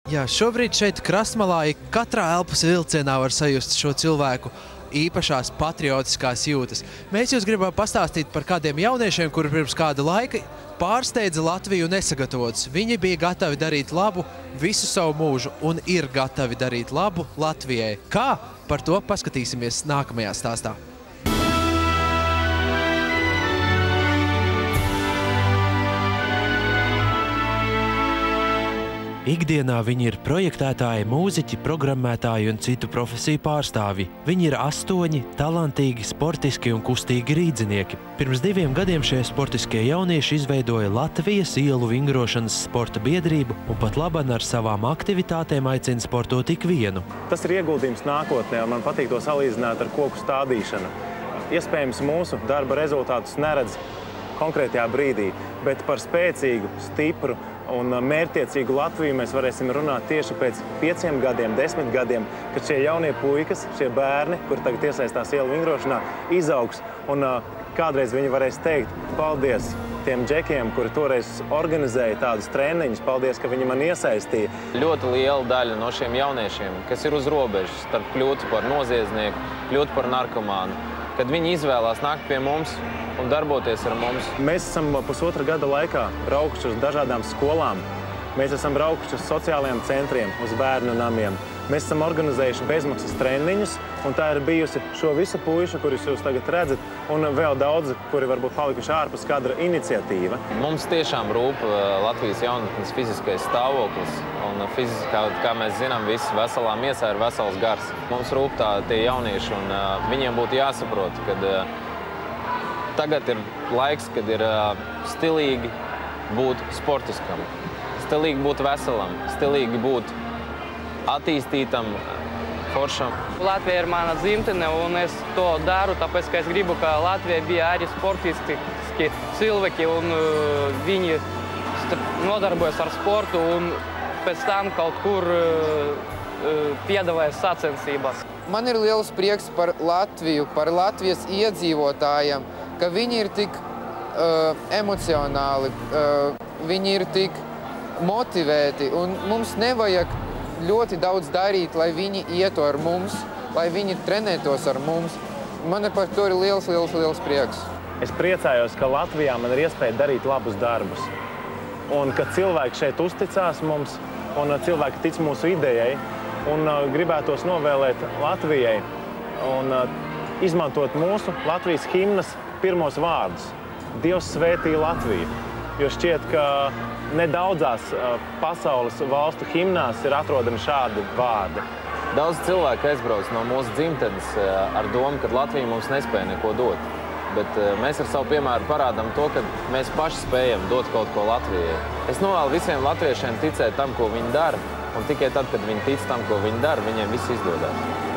Jā, šobrīd šeit Krastmalā katrā elpas vilcienā var sajust šo cilvēku īpašās patriotiskās jūtas. Mēs jūs gribam pastāstīt par kādiem jauniešiem, kuri pirms kāda laika pārsteidza Latviju nesagatavotus. Viņi bija gatavi darīt labu visu savu mūžu un ir gatavi darīt labu Latvijai. Kā? Par to paskatīsimies nākamajā stāstā. Ikdienā viņi ir projektētāji, mūziķi, programmētāji un citu profesiju pārstāvji. Viņi ir 8 talantīgi, sportiski un kustīgi rīdzinieki. Pirms 2 gadiem šie sportiskie jaunieši izveidoja Latvijas ielu vingrošanas sporta biedrību un pat laban ar savām aktivitātēm aicina sportot ikvienu. Tas ir ieguldījums nākotnē, un man patīk to salīdzināt ar koku stādīšanu. Iespējams, mūsu darba rezultātus neredz konkrētajā brīdī, bet par spēcīgu, stipru un mērķtiecīgu Latviju mēs varēsim runāt tieši pēc 5 gadiem, 10 gadiem, kad šie jaunie puikas, šie bērni, kuri tagad iesaistās ielu vingrošanā, izaugs. Un kādreiz viņi varēs teikt paldies tiem džekiem, kuri toreiz organizēja tādus treniņus. Paldies, ka viņi man iesaistīja. Ļoti liela daļa no šiem jauniešiem, kas ir uz robežas, starp kļūt par noziedznieku, kļūt par narkomānu, kad viņi izvēlās nākt pie mums un darboties ar mums. Mēs esam pusotra gada laikā braukuši uz dažādām skolām. Mēs esam braukuši uz sociālajiem centriem, uz bērnu namiem. Mēs esam organizējuši bezmaksas treniņus, un tā ir bijusi šo visu puišu, kurus jūs tagad redzat, un vēl daudzi, kuri varbūt palikuši ārpus kadra iniciatīva. Mums tiešām rūp Latvijas jaunatnes fiziskais stāvoklis, un kā mēs zinām, visi veselā miesā ir vesels gars. Mums rūp tie jaunieši, un viņiem būtu jāsaprot, ka tagad ir laiks, kad ir stilīgi būt sportiskam, stilīgi būt veselam, stilīgi būt attīstītam, foršam. Latvija ir mana dzimtene, un es to daru, tāpēc, ka es gribu, ka Latvijai bija arī sportiski cilvēki, un viņi nodarbojas ar sportu, un pēc tam kaut kur piedalās sacensībās. Man ir liels prieks par Latviju, par Latvijas iedzīvotājiem, ka viņi ir tik emocionāli, viņi ir tik motivēti, un mums nevajag ļoti daudz darīt, lai viņi ietu ar mums, lai viņi trenētos ar mums. Man par to ir liels prieks. Es priecājos, ka Latvijā man ir iespēja darīt labus darbus, un ka cilvēki šeit uzticās mums, un cilvēki tic mūsu idejai, un gribētos novēlēt Latvijai un izmantot mūsu Latvijas himnas pirmos vārdus. Dievs svētī Latviju, jo šķiet, ka nedaudzās pasaules valstu himnās ir atrodami šādi vārdi. Daudz cilvēku aizbrauc no mūsu dzimtenes ar domu, ka Latvija mums nespēja neko dot. Bet mēs ar savu piemēru parādām to, ka mēs paši spējam dot kaut ko Latvijai. Es novēlu visiem latviešiem ticēt tam, ko viņi dara, un tikai tad, kad viņi tic tam, ko viņi dara, viņiem viss izdodas.